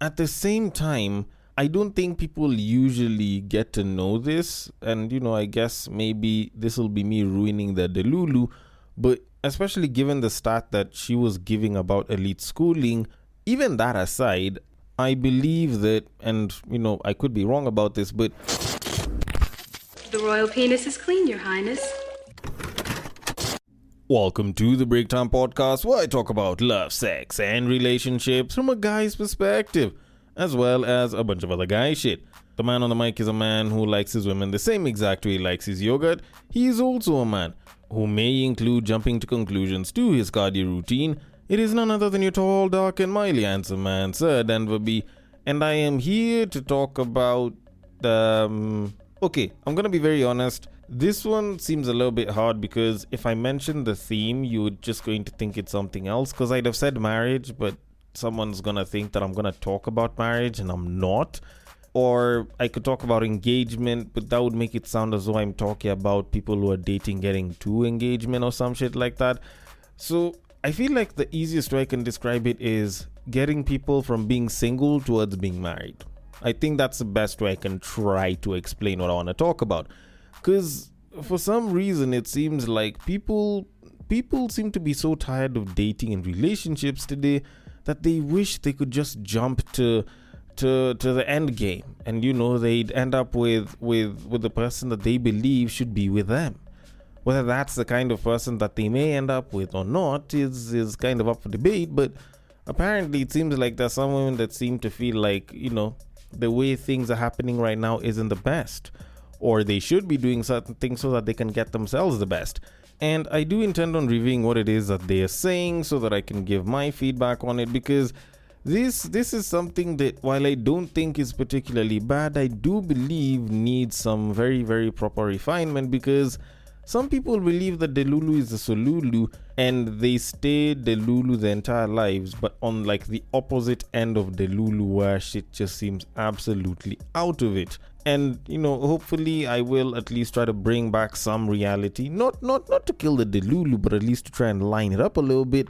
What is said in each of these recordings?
at the same time, I don't think people usually get to know this. And, I guess maybe this will be me ruining the Delulu. But especially given the stat that she was giving about elite schooling, even that aside, I believe that, and, I could be wrong about this, but The royal penis is clean, Your Highness. welcome to the Breaktime Podcast, where I talk about love, sex, and relationships from a guy's perspective, as well as a bunch of other guy shit. The man on the mic is a man who likes his women the same exact way he likes his yogurt. He is also a man who may include jumping to conclusions to his cardio routine. It is none other than your tall, dark, and mildly handsome man, Sir Denver B. And I am here to talk about, okay, I'm gonna be very honest. This one seems a little bit hard because if I mention the theme, you're just going to think it's something else. Because I'd have said marriage, but someone's gonna think that I'm gonna talk about marriage and I'm not. Or I could talk about engagement, but that would make it sound as though I'm talking about people who are dating getting to engagement or some shit like that. So I feel like the easiest way I can describe it is getting people from being single towards being married. I think that's the best way I can try to explain what I want to talk about. Because for some reason it seems like people seem to be so tired of dating and relationships today that they wish they could just jump to the end game, and they'd end up with the person that they believe should be with them. Whether that's the kind of person that they may end up with or not is kind of up for debate, but apparently it seems like there's some women that seem to feel like the way things are happening right now isn't the best, or they should be doing certain things so that they can get themselves the best. And I do intend on reviewing what it is that they are saying so that I can give my feedback on it, because this is something that, while I don't think is particularly bad, I do believe needs some very, very proper refinement, because some people believe that Delulu is a Solulu and they stay Delulu their entire lives, but on like the opposite end of Delulu where shit just seems absolutely out of it. And hopefully I will at least try to bring back some reality, not to kill the Delulu, but at least to try and line it up a little bit.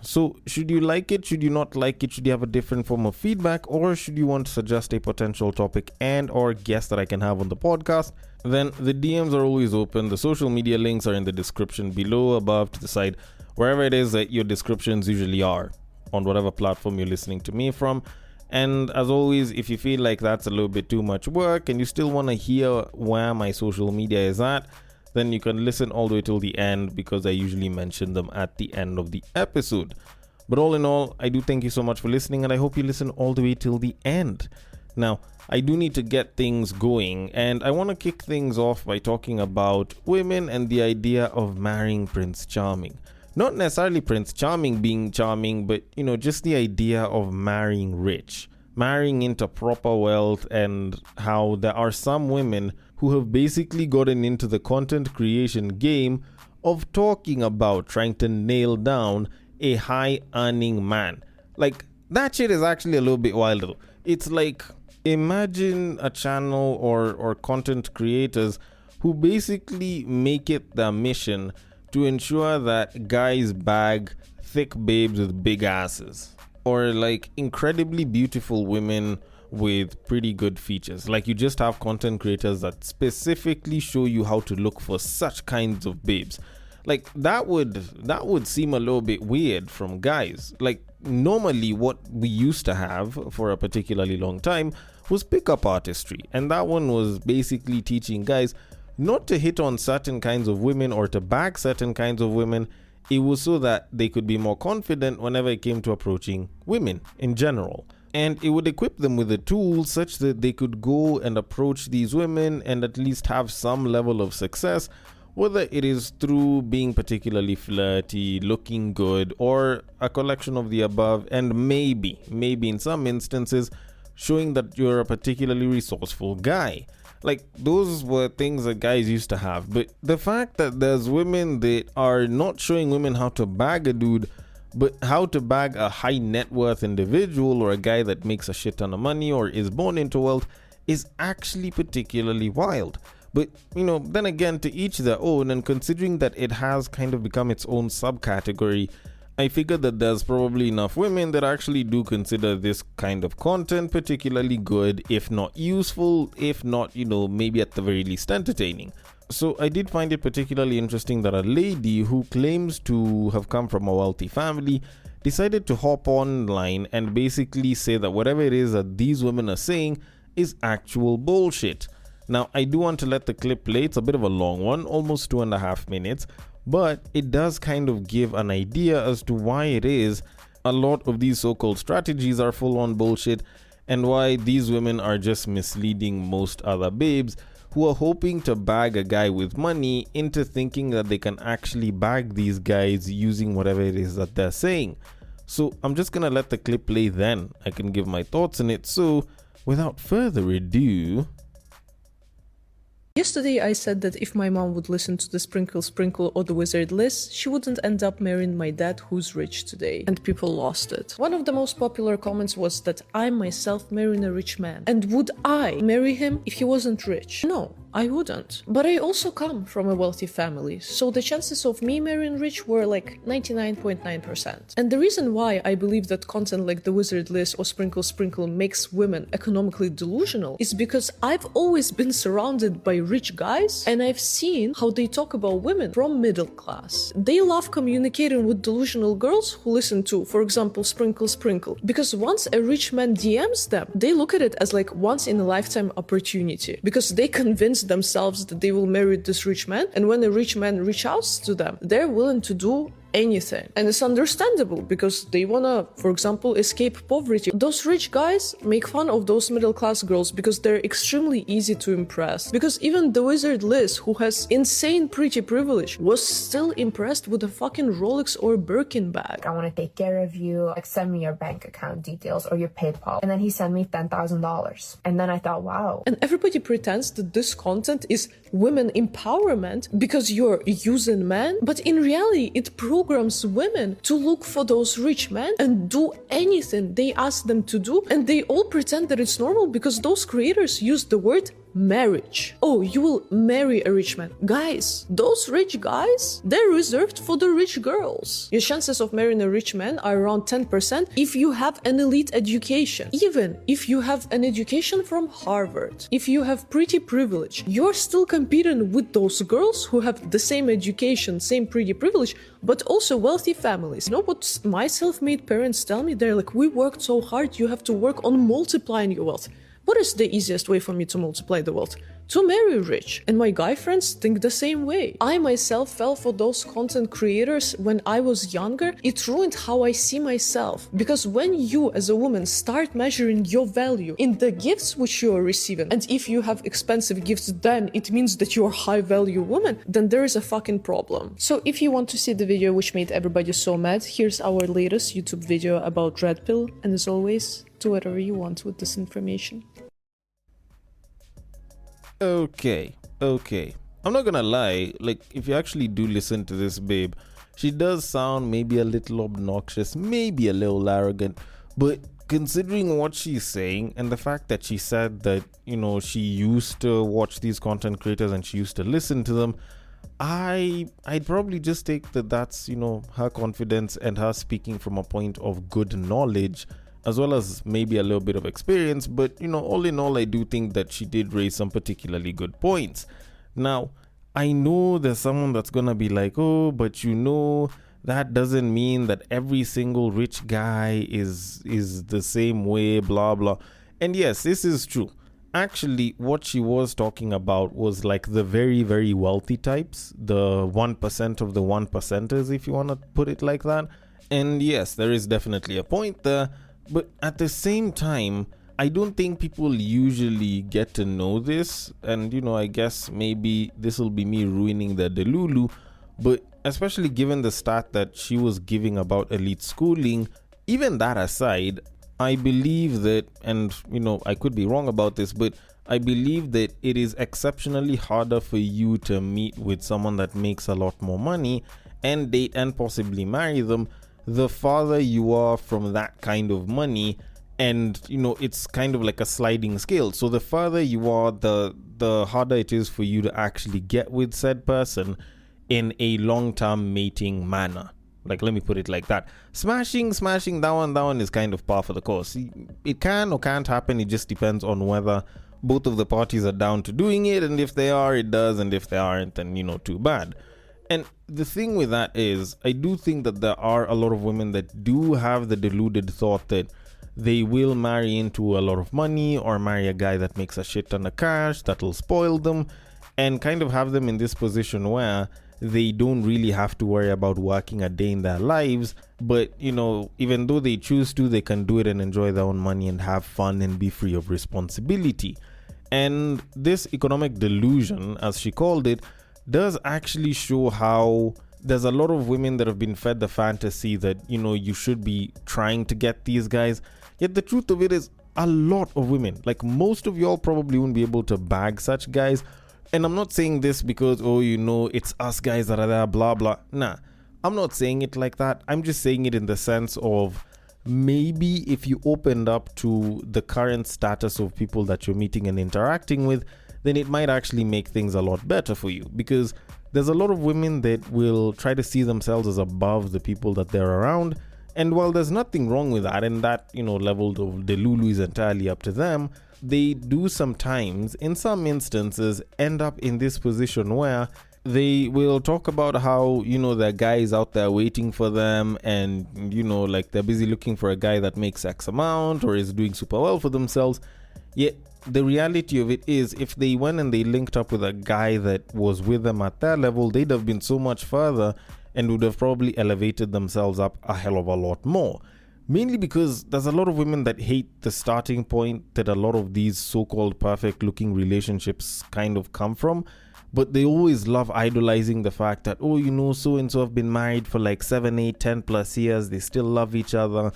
So should you like it? Should you not like it? Should you have a different form of feedback? Or should you want to suggest a potential topic and or guest that I can have on the podcast? Then the DMs are always open. The social media links are in the description below, above, to the side, wherever it is that your descriptions usually are, on whatever platform you're listening to me from. And as always, if you feel like that's a little bit too much work and you still want to hear where my social media is at, then you can listen all the way till the end, because I usually mention them at the end of the episode. But all in all, I do thank you so much for listening, and I hope you listen all the way till the end. Now, I do need to get things going, and I want to kick things off by talking about women and the idea of marrying Prince Charming. Not necessarily Prince Charming being charming, but just the idea of marrying rich, marrying into proper wealth, and how there are some women who have basically gotten into the content creation game of talking about trying to nail down a high earning man. Like, that shit is actually a little bit wild though. It's like, imagine a channel or content creators who basically make it their mission to ensure that guys bag thick babes with big asses, or like incredibly beautiful women with pretty good features. Like, you just have content creators that specifically show you how to look for such kinds of babes. Like, that would seem a little bit weird from guys. Like, normally what we used to have for a particularly long time was pickup artistry, and that one was basically teaching guys not to hit on certain kinds of women or to bag certain kinds of women. It was so that they could be more confident whenever it came to approaching women in general. And it would equip them with the tools such that they could go and approach these women and at least have some level of success, whether it is through being particularly flirty, looking good, or a collection of the above, and maybe in some instances, showing that you're a particularly resourceful guy. Like, those were things that guys used to have. But the fact that there's women that are not showing women how to bag a dude, but how to bag a high net worth individual or a guy that makes a shit ton of money or is born into wealth, is actually particularly wild. But, then again, to each their own, and considering that it has kind of become its own subcategory, I figured that there's probably enough women that actually do consider this kind of content particularly good, if not useful, if not, maybe at the very least entertaining. So I did find it particularly interesting that a lady who claims to have come from a wealthy family decided to hop online and basically say that whatever it is that these women are saying is actual bullshit. Now, I do want to let the clip play. It's a bit of a long one, almost 2.5 minutes, but it does kind of give an idea as to why it is a lot of these so-called strategies are full-on bullshit, and why these women are just misleading most other babes who are hoping to bag a guy with money into thinking that they can actually bag these guys using whatever it is that they're saying. So I'm just gonna let the clip play, then I can give my thoughts on it. So without further ado, yesterday I said that if my mom would listen to the Sprinkle Sprinkle or the Wizard list, she wouldn't end up marrying my dad who's rich today. And people lost it. One of the most popular comments was that I myself marrying a rich man. And would I marry him if he wasn't rich? No, I wouldn't. But I also come from a wealthy family, so the chances of me marrying rich were like 99.9%. And the reason why I believe that content like the Wizard list or Sprinkle Sprinkle makes women economically delusional is because I've always been surrounded by rich guys, and I've seen how they talk about women from middle class. They love communicating with delusional girls who listen to, for example, Sprinkle Sprinkle, because once a rich man DMs them, they look at it as like once in a lifetime opportunity, because they convince themselves that they will marry this rich man, and when a rich man reaches out to them, they're willing to do anything. And it's understandable because they wanna, for example, escape poverty. Those rich guys make fun of those middle class girls because they're extremely easy to impress. Because even the Wizard Liz, who has insane pretty privilege, was still impressed with a fucking Rolex or Birkin bag. I want to take care of you, like send me your bank account details or your PayPal. And then he sent me $10,000. And then I thought, wow. And everybody pretends that this content is women empowerment because you're using men, but in reality it programs women to look for those rich men and do anything they ask them to do, and they all pretend that it's normal because those creators use the word marriage. Oh, you will marry a rich man. Guys, those rich guys, they're reserved for the rich girls. Your chances of marrying a rich man are around 10% if you have an elite education. Even if you have an education from Harvard, if you have pretty privilege, you're still competing with those girls who have the same education, same pretty privilege, but also wealthy families. You know what my self-made parents tell me? They're like, we worked so hard, you have to work on multiplying your wealth. What is the easiest way for me to multiply the wealth? To marry rich. And my guy friends think the same way. I myself fell for those content creators when I was younger. It ruined how I see myself. Because when you as a woman start measuring your value in the gifts which you are receiving, and if you have expensive gifts, then it means that you're a high value woman, then there is a fucking problem. So if you want to see the video which made everybody so mad, here's our latest YouTube video about Red Pill. And as always, do whatever you want with this information. Okay. I'm not gonna lie, like, if you actually do listen to this babe, she does sound maybe a little obnoxious, maybe a little arrogant, but considering what she's saying and the fact that she said that, she used to watch these content creators and she used to listen to them, I'd probably just take that that's, her confidence and her speaking from a point of good knowledge, as well as maybe a little bit of experience. But all in all, I do think that she did raise some particularly good points. Now, I know there's someone that's gonna be like, oh, but that doesn't mean that every single rich guy is the same way, blah blah. And yes, this is true. Actually, what she was talking about was like the very, very wealthy types, the 1% of the 1%ers, if you want to put it like that. And yes, there is definitely a point there. But at the same time, I don't think people usually get to know this. And, I guess maybe this will be me ruining the Delulu. But especially given the stat that she was giving about elite schooling, even that aside, I believe that, and, I could be wrong about this, but I believe that it is exceptionally harder for you to meet with someone that makes a lot more money and date and possibly marry them the farther you are from that kind of money. And it's kind of like a sliding scale. So the farther you are, the harder it is for you to actually get with said person in a long-term mating manner. Like, let me put it like that. Smashing, that one is kind of par for the course. It can or can't happen. It just depends on whether both of the parties are down to doing it, and if they are, it does, and if they aren't, then, too bad. And the thing with that is, I do think that there are a lot of women that do have the deluded thought that they will marry into a lot of money or marry a guy that makes a shit ton of cash that'll spoil them and kind of have them in this position where they don't really have to worry about working a day in their lives. But, even though they choose to, they can do it and enjoy their own money and have fun and be free of responsibility. And this economic delusion, as she called it, does actually show how there's a lot of women that have been fed the fantasy that, you should be trying to get these guys. Yet the truth of it is, a lot of women, like most of y'all, probably won't be able to bag such guys. And I'm not saying this because, it's us guys that are there, blah, blah. Nah, I'm not saying it like that. I'm just saying it in the sense of maybe if you opened up to the current status of people that you're meeting and interacting with, then it might actually make things a lot better for you. Because there's a lot of women that will try to see themselves as above the people that they're around. And while there's nothing wrong with that, and that, level of delulu is entirely up to them, they do sometimes, in some instances, end up in this position where they will talk about how, there are guys out there waiting for them and, like they're busy looking for a guy that makes X amount or is doing super well for themselves. Yet the reality of it is, if they went and they linked up with a guy that was with them at their level, they'd have been so much further and would have probably elevated themselves up a hell of a lot more. Mainly because there's a lot of women that hate the starting point that a lot of these so-called perfect looking relationships kind of come from. But they always love idolizing the fact that, so-and-so have been married for like 7, 8, 10 plus years. They still love each other.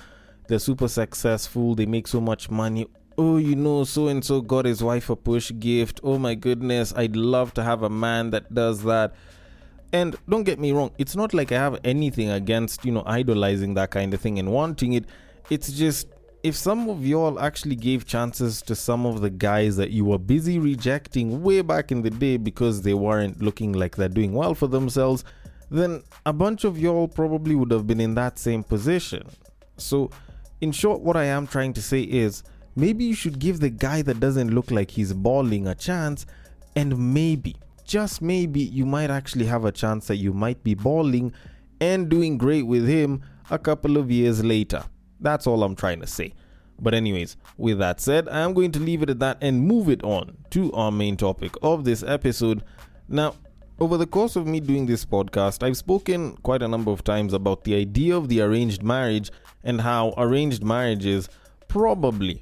They're super successful. They make so much money. So-and-so got his wife a push gift. Oh my goodness, I'd love to have a man that does that. And don't get me wrong, it's not like I have anything against, idolizing that kind of thing and wanting it. It's just, if some of y'all actually gave chances to some of the guys that you were busy rejecting way back in the day because they weren't looking like they're doing well for themselves, then a bunch of y'all probably would have been in that same position. So, in short, what I am trying to say is, maybe you should give the guy that doesn't look like he's balling a chance, and maybe, just maybe, you might actually have a chance that you might be balling and doing great with him a couple of years later. That's all I'm trying to say. But anyways, with that said, I'm going to leave it at that and move it on to our main topic of this episode. Now, over the course of me doing this podcast, I've spoken quite a number of times about the idea of the arranged marriage and how arranged marriages probably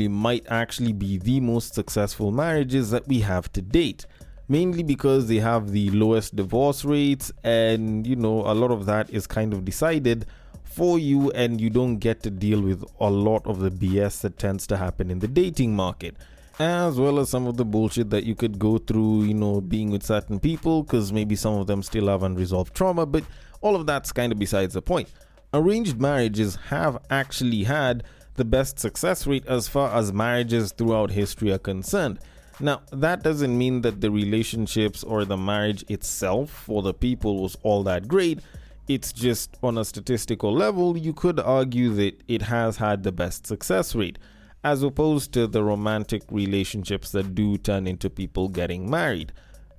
might actually be the most successful marriages that we have to date. Mainly because they have the lowest divorce rates and, a lot of that is kind of decided for you and you don't get to deal with a lot of the BS that tends to happen in the dating market. As well as some of the bullshit that you could go through, being with certain people because maybe some of them still have unresolved trauma, but all of that's kind of besides the point. Arranged marriages have actually had the best success rate as far as marriages throughout history are concerned. Now, that doesn't mean that the relationships or the marriage itself for the people was all that great. It's just on a statistical level, you could argue that it has had the best success rate, as opposed to the romantic relationships that do turn into people getting married.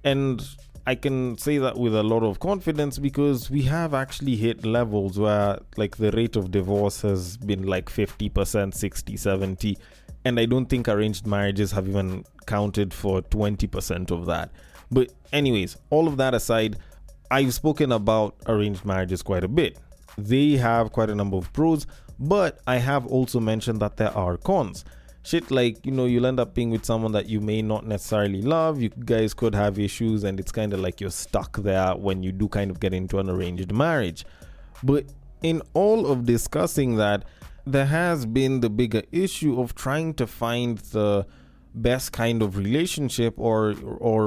And I can say that with a lot of confidence because we have actually hit levels where like the rate of divorce has been like 50%, 60, 70. And I don't think arranged marriages have even counted for 20% of that. But anyways, all of that aside, I've spoken about arranged marriages quite a bit. They have quite a number of pros, but I have also mentioned that there are cons. Shit like, you'll end up being with someone that you may not necessarily love. You guys could have issues and it's kind of like you're stuck there when you do kind of get into an arranged marriage. But in all of discussing that, there has been the bigger issue of trying to find the best kind of relationship or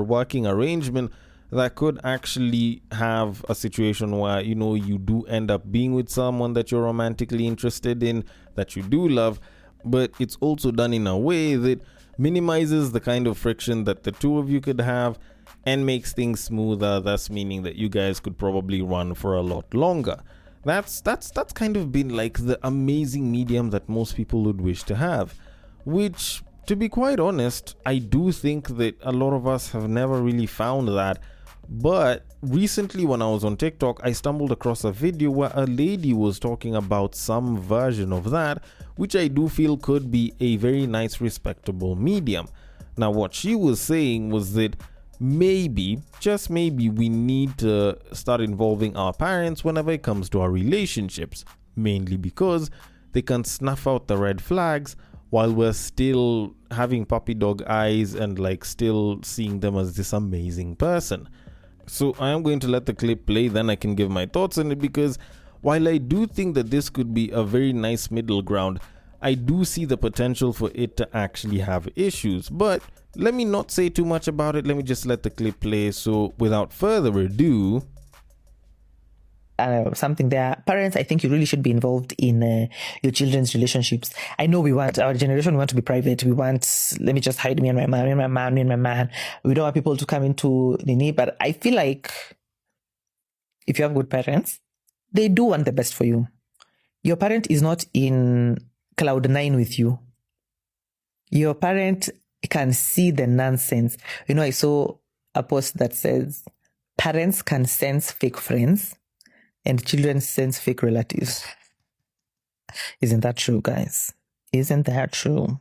working arrangement that could actually have a situation where, you do end up being with someone that you're romantically interested in, that you do love, but it's also done in a way that minimizes the kind of friction that the two of you could have and makes things smoother, thus meaning that you guys could probably run for a lot longer. That's kind of been like the amazing medium that most people would wish to have, which, to be quite honest, I do think that a lot of us have never really found that. But recently when I was on TikTok, I stumbled across a video where a lady was talking about some version of that, which I do feel could be a very nice, respectable medium. Now, what she was saying was that maybe, just maybe, we need to start involving our parents whenever it comes to our relationships, mainly because they can snuff out the red flags while we're still having puppy dog eyes and like still seeing them as this amazing person. So I am going to let the clip play, then I can give my thoughts on it, because while I do think that this could be a very nice middle ground, I do see the potential for it to actually have issues. But let me not say too much about it. Let me just let the clip play. So without further ado, something there. Parents, I think you really should be involved in your children's relationships. I know our generation, we want to be private. We want, let me just hide me and my man, me and my man, me and my man. We don't want people to come into the knee, but I feel like if you have good parents, they do want the best for you. Your parent is not in cloud nine with you. Your parent can see the nonsense. I saw a post that says, parents can sense fake friends and children sense fake relatives. Isn't that true, guys? Isn't that true?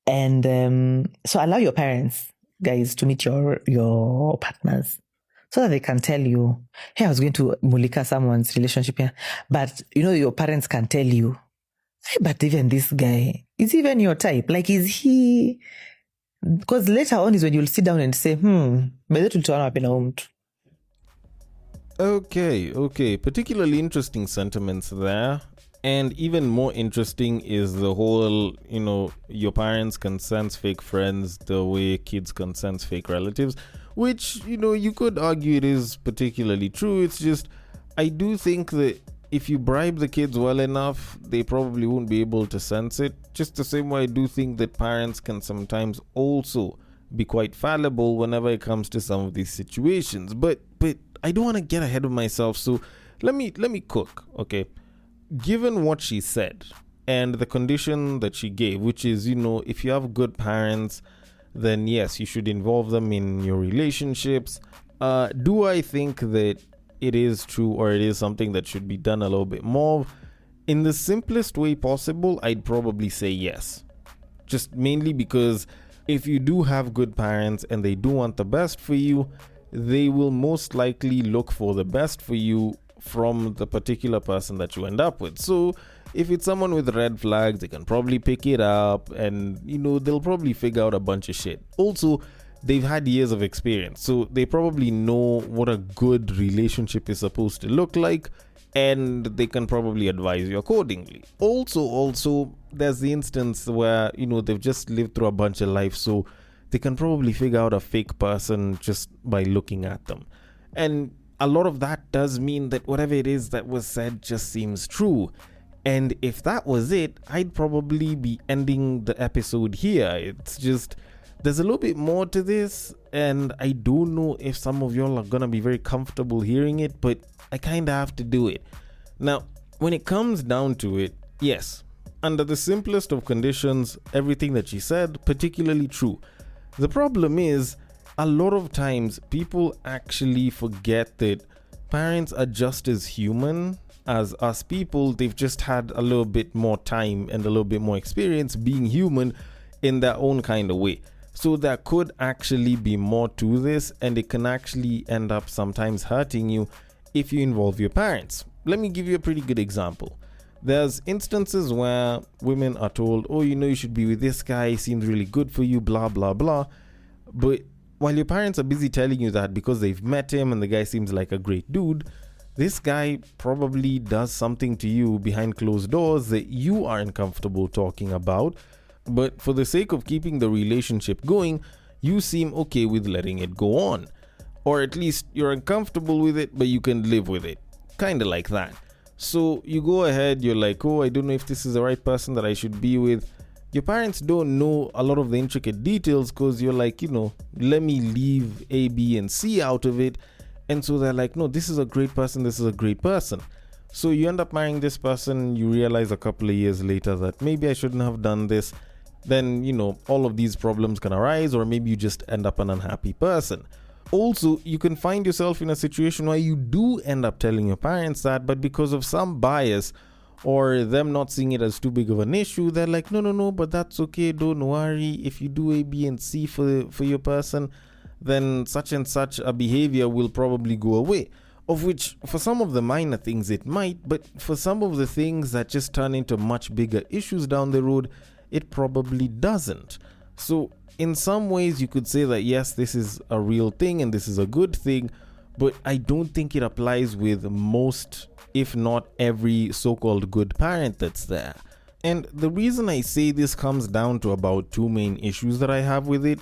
And so allow your parents, guys, to meet your partners so that they can tell you, hey, I was going to mulika someone's relationship here. But, your parents can tell you, hey, but even this guy, is even your type? Like, is he... Because later on is when you'll sit down and say, Okay. Particularly interesting sentiments there. And even more interesting is the whole, your parents can sense fake friends the way kids can sense fake relatives, which, you could argue it is particularly true. It's just, I do think that if you bribe the kids well enough, they probably won't be able to sense it. Just the same way I do think that parents can sometimes also be quite fallible whenever it comes to some of these situations. But I don't want to get ahead of myself, so let me cook, okay? Given what she said and the condition that she gave, which is, if you have good parents, then yes, you should involve them in your relationships. Do I think that it is true, or it is something that should be done a little bit more? In the simplest way possible, I'd probably say yes. Just mainly because if you do have good parents and they do want the best for you, they will most likely look for the best for you from the particular person that you end up with. So if it's someone with red flags, they can probably pick it up and, they'll probably figure out a bunch of shit. Also, they've had years of experience, so they probably know what a good relationship is supposed to look like, and they can probably advise you accordingly. Also, there's the instance where, they've just lived through a bunch of life, so they can probably figure out a fake person just by looking at them. And a lot of that does mean that whatever it is that was said just seems true. And if that was it, I'd probably be ending the episode here. It's just, there's a little bit more to this, and I don't know if some of y'all are gonna be very comfortable hearing it, but I kinda have to do it. Now, when it comes down to it, yes, under the simplest of conditions, everything that she said, particularly true. The problem is, a lot of times people actually forget that parents are just as human as us people. They've just had a little bit more time and a little bit more experience being human in their own kind of way. So there could actually be more to this, and it can actually end up sometimes hurting you if you involve your parents. Let me give you a pretty good example. There's instances where women are told, oh, you should be with this guy, he seems really good for you, blah, blah, blah. But while your parents are busy telling you that because they've met him and the guy seems like a great dude, this guy probably does something to you behind closed doors that you aren't comfortable talking about. But for the sake of keeping the relationship going, you seem okay with letting it go on. Or at least you're uncomfortable with it, but you can live with it. Kinda like that. So you go ahead, you're like, oh, I don't know if this is the right person that I should be with. Your parents don't know a lot of the intricate details because you're like, let me leave A, B, and C out of it. And so they're like, no, this is a great person, this is a great person. So you end up marrying this person, you realize a couple of years later that maybe I shouldn't have done this. Then, all of these problems can arise, or maybe you just end up an unhappy person. Also, you can find yourself in a situation where you do end up telling your parents that, but because of some bias or them not seeing it as too big of an issue, they're like, no, but that's okay, don't worry. If you do A, B, and C for your person, then such and such a behavior will probably go away. Of which, for some of the minor things it might, but for some of the things that just turn into much bigger issues down the road, it probably doesn't. So in some ways you could say that yes, this is a real thing and this is a good thing, but I don't think it applies with most, if not every, so-called good parent that's there. And the reason I say this comes down to about two main issues that I have with it.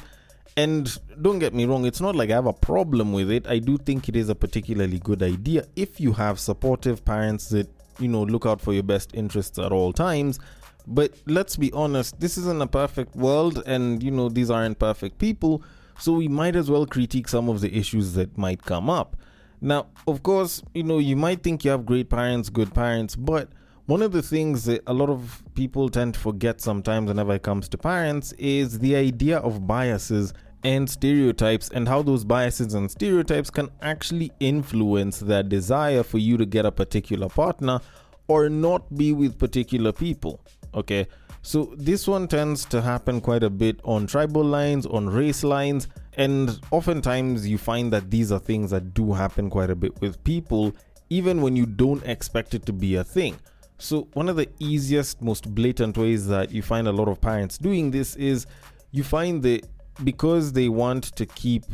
And don't get me wrong, it's not like I have a problem with it. I do think it is a particularly good idea if you have supportive parents that, look out for your best interests at all times. But let's be honest, this isn't a perfect world, and these aren't perfect people, so we might as well critique some of the issues that might come up. Now, of course, you might think you have great parents, good parents, but one of the things that a lot of people tend to forget sometimes whenever it comes to parents is the idea of biases and stereotypes, and how those biases and stereotypes can actually influence their desire for you to get a particular partner or not be with particular people. Okay, so this one tends to happen quite a bit on tribal lines, on race lines, and oftentimes you find that these are things that do happen quite a bit with people, even when you don't expect it to be a thing. So one of the easiest, most blatant ways that you find a lot of parents doing this is you find that because they want to keep,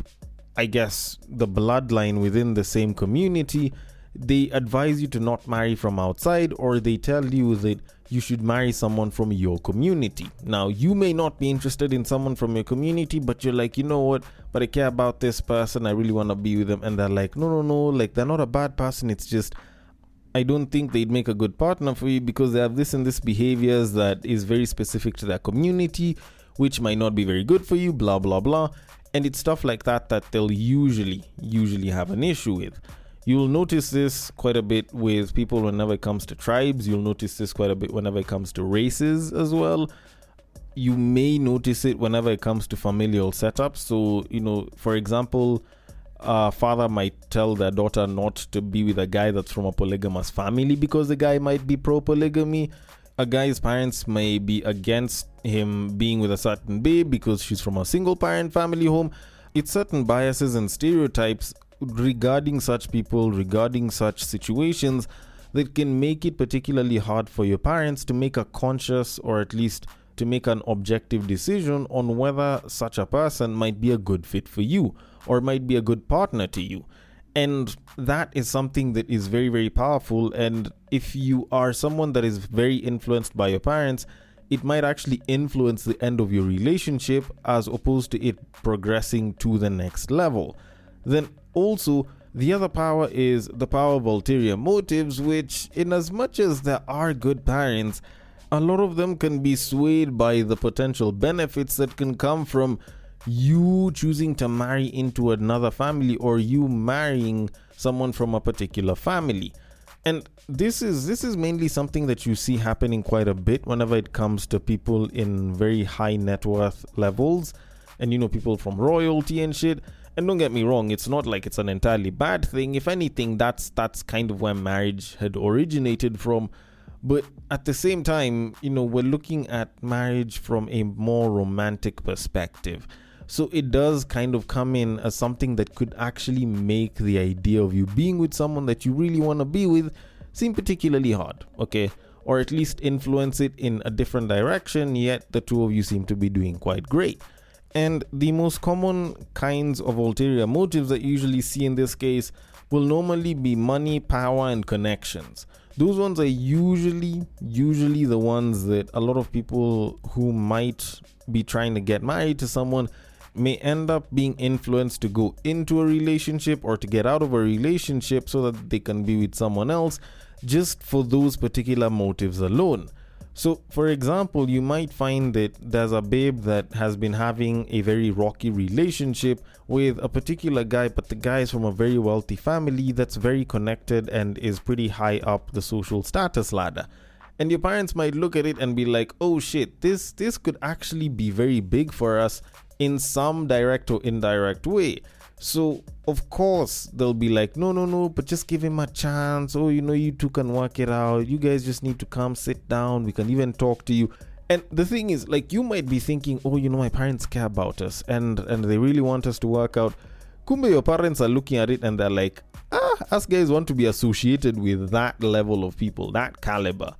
I guess, the bloodline within the same community, they advise you to not marry from outside, or they tell you that you should marry someone from your community. Now, you may not be interested in someone from your community, but you're like, you know what, but I care about this person, I really want to be with them. And they're like, no, like, they're not a bad person, it's just I don't think they'd make a good partner for you because they have this and this behaviors that is very specific to their community, which might not be very good for you, blah, blah, blah. And it's stuff like that they'll usually have an issue with. You'll notice this quite a bit with people whenever it comes to tribes. You'll notice this quite a bit whenever it comes to races as well. You may notice it whenever it comes to familial setups. So, for example, a father might tell their daughter not to be with a guy that's from a polygamous family because the guy might be pro-polygamy. A guy's parents may be against him being with a certain babe because she's from a single-parent family home. It's certain biases and stereotypes regarding such people, regarding such situations, that can make it particularly hard for your parents to make a conscious, or at least to make an objective decision on whether such a person might be a good fit for you or might be a good partner to you. And that is something that is very, very powerful. And if you are someone that is very influenced by your parents, it might actually influence the end of your relationship as opposed to it progressing to the next level. Then also, the other power is the power of ulterior motives, which, in as much as there are good parents, a lot of them can be swayed by the potential benefits that can come from you choosing to marry into another family, or you marrying someone from a particular family. And this is mainly something that you see happening quite a bit whenever it comes to people in very high net worth levels, and people from royalty and shit. And don't get me wrong, it's not like it's an entirely bad thing. If anything, that's kind of where marriage had originated from. But at the same time, we're looking at marriage from a more romantic perspective. So it does kind of come in as something that could actually make the idea of you being with someone that you really want to be with seem particularly hard, okay? Or at least influence it in a different direction, yet the two of you seem to be doing quite great. And the most common kinds of ulterior motives that you usually see in this case will normally be money, power, and connections. Those ones are usually the ones that a lot of people who might be trying to get married to someone may end up being influenced to go into a relationship or to get out of a relationship so that they can be with someone else, just for those particular motives alone. So, for example, you might find that there's a babe that has been having a very rocky relationship with a particular guy, but the guy is from a very wealthy family that's very connected and is pretty high up the social status ladder. And your parents might look at it and be like, oh shit, this could actually be very big for us in some direct or indirect way. So, of course, they'll be like, no, but just give him a chance. Oh, you two can work it out. You guys just need to come sit down. We can even talk to you. And the thing is, like, you might be thinking, oh, my parents care about us and they really want us to work out. Kumbe, your parents are looking at it and they're like, us guys want to be associated with that level of people, that caliber.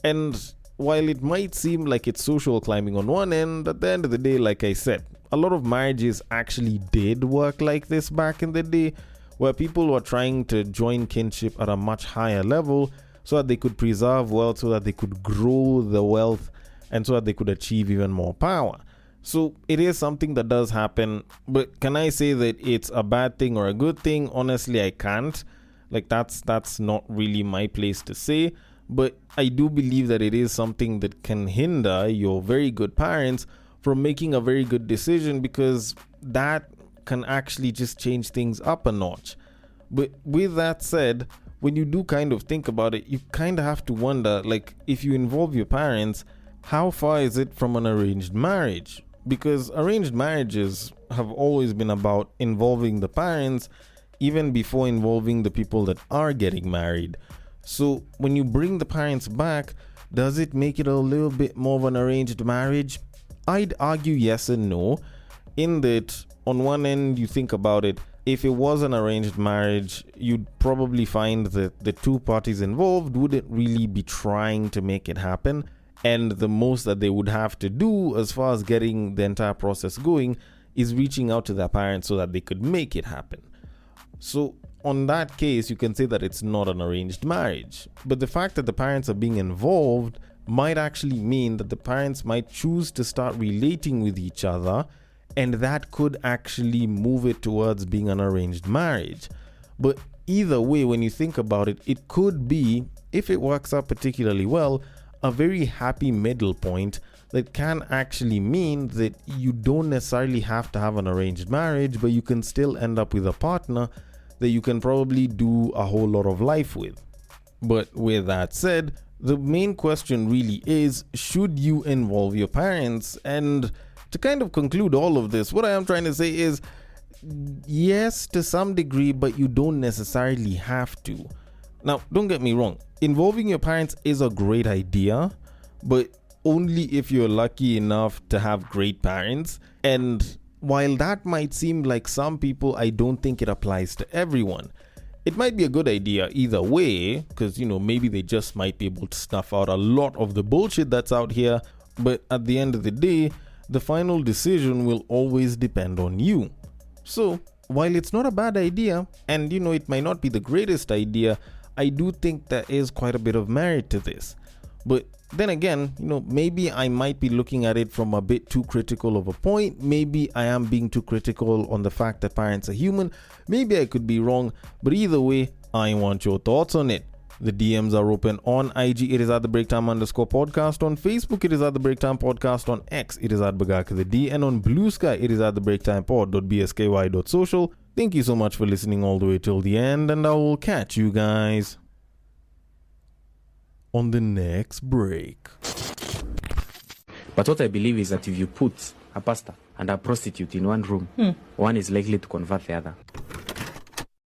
And while it might seem like it's social climbing on one end, at the end of the day, like I said, a lot of marriages actually did work like this back in the day, where people were trying to join kinship at a much higher level so that they could preserve wealth, so that they could grow the wealth, and so that they could achieve even more power. So it is something that does happen, but can I say that it's a bad thing or a good thing? Honestly, I can't. Like, that's not really my place to say, but I do believe that it is something that can hinder your very good parents from making a very good decision, because that can actually just change things up a notch. But with that said, when you do kind of think about it, you kind of have to wonder, like, if you involve your parents, how far is it from an arranged marriage? Because arranged marriages have always been about involving the parents even before involving the people that are getting married. So when you bring the parents back, does it make it a little bit more of an arranged marriage? I'd argue yes and no, in that on one end you think about it, if it was an arranged marriage, you'd probably find that the two parties involved wouldn't really be trying to make it happen, and the most that they would have to do as far as getting the entire process going is reaching out to their parents so that they could make it happen. So on that case, you can say that it's not an arranged marriage, but the fact that the parents are being involved might actually mean that the parents might choose to start relating with each other, and that could actually move it towards being an arranged marriage. But either way, when you think about it, it could be, if it works out particularly well, a very happy middle point that can actually mean that you don't necessarily have to have an arranged marriage, but you can still end up with a partner that you can probably do a whole lot of life with. But with that said, the main question really is, should you involve your parents? And to kind of conclude all of this, what I am trying to say is, yes, to some degree, but you don't necessarily have to. Now, don't get me wrong, involving your parents is a great idea, but only if you're lucky enough to have great parents. And while that might seem like some people, I don't think it applies to everyone. It might be a good idea either way, because, maybe they just might be able to snuff out a lot of the bullshit that's out here. But at the end of the day, the final decision will always depend on you. So, while it's not a bad idea, and, it might not be the greatest idea, I do think there is quite a bit of merit to this. But then again, maybe I might be looking at it from a bit too critical of a point. Maybe I am being too critical on the fact that parents are human. Maybe I could be wrong, but either way, I want your thoughts on it. The DMs are open on IG. It is at the Breaktime_podcast. On Facebook, it is at the Breaktime Podcast. On X, it is at Bagaka the D. And on Bluesky, it is at the BreaktimePod.bsky.social. Thank you so much for listening all the way till the end, and I will catch you guys on the next break. But what I believe is that if you put a pastor and a prostitute in one room, one is likely to convert the other.